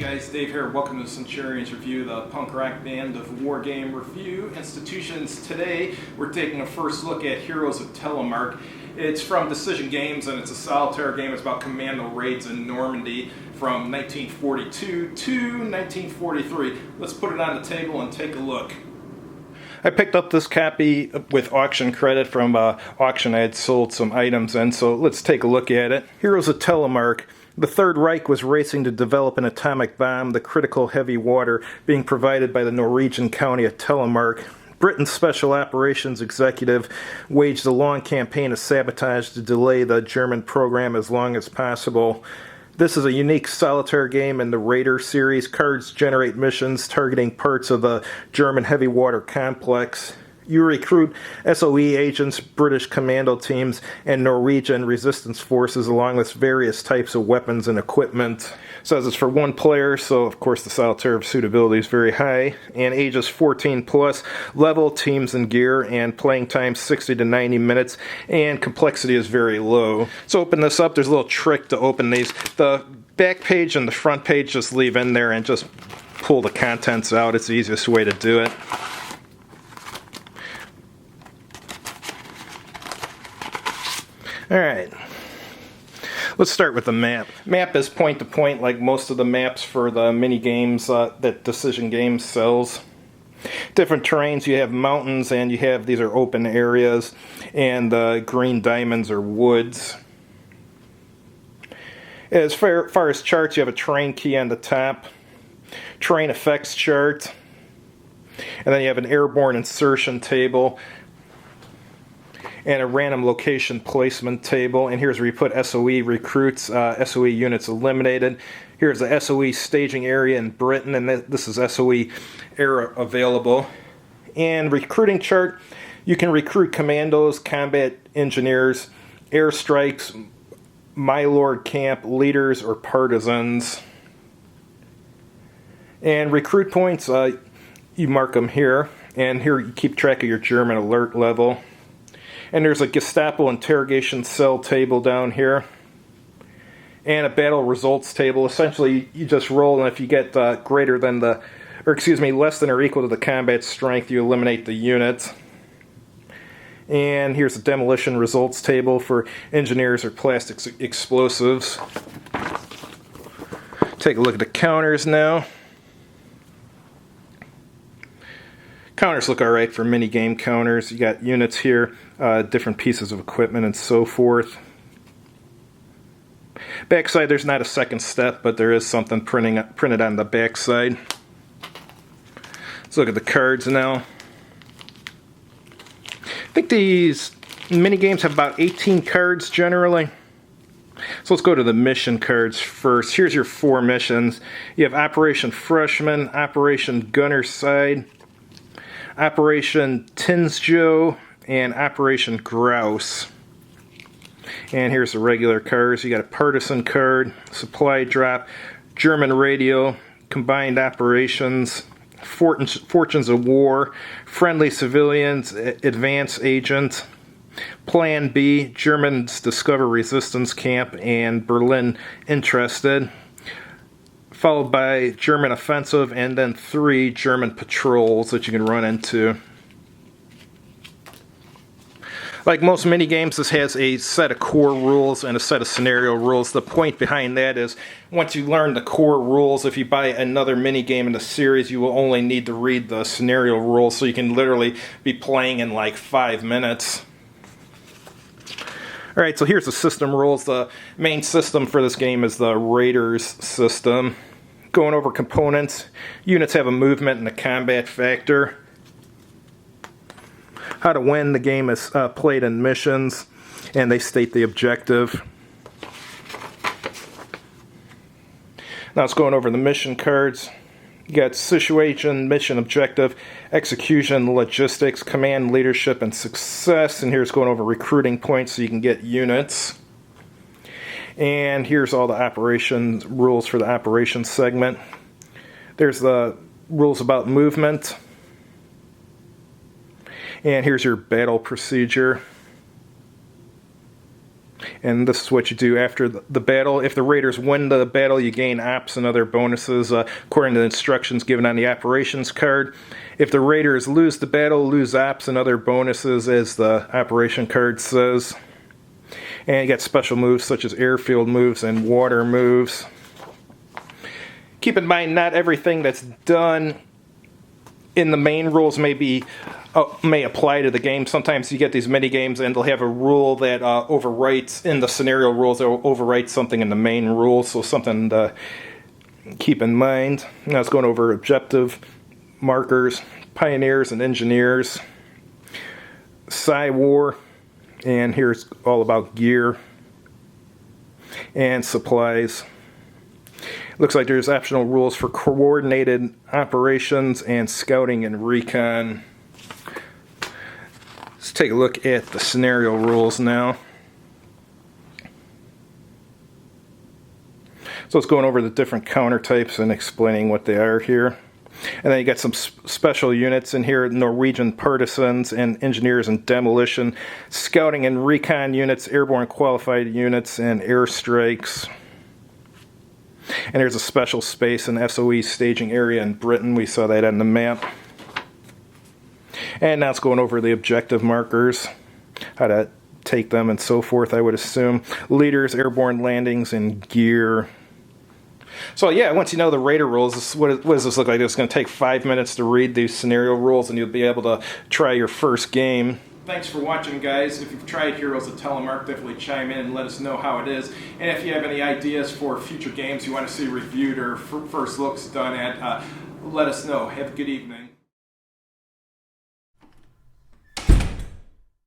guys, Dave here. Welcome to Centurion's Review, the punk rock band of war game review institutions. Today we're taking a first look at Heroes of Telemark. It's from Decision Games and it's a solitaire game. It's about commando raids in Normandy from 1942 to 1943. Let's put it on the table and take a look. I picked up this copy with auction credit from auction I had sold some items in, so let's take a look at it. Heroes of Telemark. The Third Reich was racing to develop an atomic bomb, the critical heavy water being provided by the Norwegian county of Telemark. Britain's Special Operations Executive waged a long campaign of sabotage to delay the German program as long as possible. This is a unique solitaire game in the Raider series. Cards generate missions targeting parts of the German heavy water complex. You recruit SOE agents, British commando teams, and Norwegian resistance forces along with various types of weapons and equipment. It says it's for one player, so of course the solitaire suitability is very high. And ages 14 plus, level, teams, and gear, and playing time 60 to 90 minutes, and complexity is very low. So open this up. There's a little trick to open these. The back page and the front page just leave in there and just pull the contents out. It's the easiest way to do it. Alright, let's start with the map. Map is point to point like most of the maps for the mini games that Decision Games sells. Different terrains, you have mountains and you have, these are open areas, and green diamonds are woods. As far as charts, you have a terrain key on the top, terrain effects chart, and then you have an airborne insertion table, and a random location placement table. And here's where you put SOE recruits, SOE units eliminated. Here's the SOE staging area in Britain, and this is SOE era available. And recruiting chart, you can recruit commandos, combat engineers, airstrikes, my lord camp, leaders, or partisans. And recruit points, you mark them here. And here you keep track of your German alert level. And there's a Gestapo interrogation cell table down here. And a battle results table. Essentially, you just roll, and if you get less than or equal to the combat strength, you eliminate the unit. And here's a demolition results table for engineers or plastic explosives. Take a look at the counters now. Counters look alright for mini game counters. You got units here, different pieces of equipment, and so forth. Backside, there's not a second step, but there is something printed on the backside. Let's look at the cards now. I think these mini games have about 18 cards generally. So let's go to the mission cards first. Here's your 4 missions. You have Operation Freshman, Operation Gunnerside, Operation Tinsjoe, and Operation Grouse. And here's the regular cards. You got a partisan card, supply drop, German radio, combined operations, fortunes of war, friendly civilians, advance agent, Plan B, Germans discover resistance camp, and Berlin interested. Followed by German offensive, and then 3 German patrols that you can run into. Like most mini games, this has a set of core rules and a set of scenario rules. The point behind that is, once you learn the core rules, if you buy another mini game in the series, you will only need to read the scenario rules, so you can literally be playing in like 5 minutes. Alright, so here's the system rules. The main system for this game is the Raiders system. Going over components, units have a movement and a combat factor. How to win, the game is played in missions, and they state the objective. Now it's going over the mission cards. You got situation, mission objective, execution, logistics, command, leadership, and success. And here's going over recruiting points so you can get units. And here's all the operations rules for the operations segment. There's the rules about movement. And here's your battle procedure. And this is what you do after the battle. If the raiders win the battle, you gain ops and other bonuses according to the instructions given on the operations card. If the raiders lose the battle, lose ops and other bonuses, as the operation card says. And you got special moves such as airfield moves and water moves. Keep in mind, not everything that's done in the main rules may apply to the game. Sometimes you get these mini games and they'll have a rule that overwrites in the scenario rules. They'll overwrite something in the main rules, so something to keep in mind. Now it's going over objective markers, pioneers and engineers, War, and here's all about gear and supplies. Looks like there's optional rules for coordinated operations and scouting and recon. Let's take a look at the scenario rules now. So it's going over the different counter types and explaining what they are here. And then you got some special units in here: Norwegian partisans and engineers and demolition, scouting and recon units, airborne qualified units, and airstrikes. And there's a special space and SOE staging area in Britain. We saw that on the map. And now it's going over the objective markers, how to take them and so forth, I would assume. Leaders, airborne landings, and gear. So yeah, once you know the raider rules, what does this look like? It's going to take 5 minutes to read these scenario rules and you'll be able to try your first game. Thanks for watching, guys. If you've tried Heroes of Telemark, definitely chime in and let us know how it is. And if you have any ideas for future games you want to see reviewed or first looks done at, let us know. Have a good evening.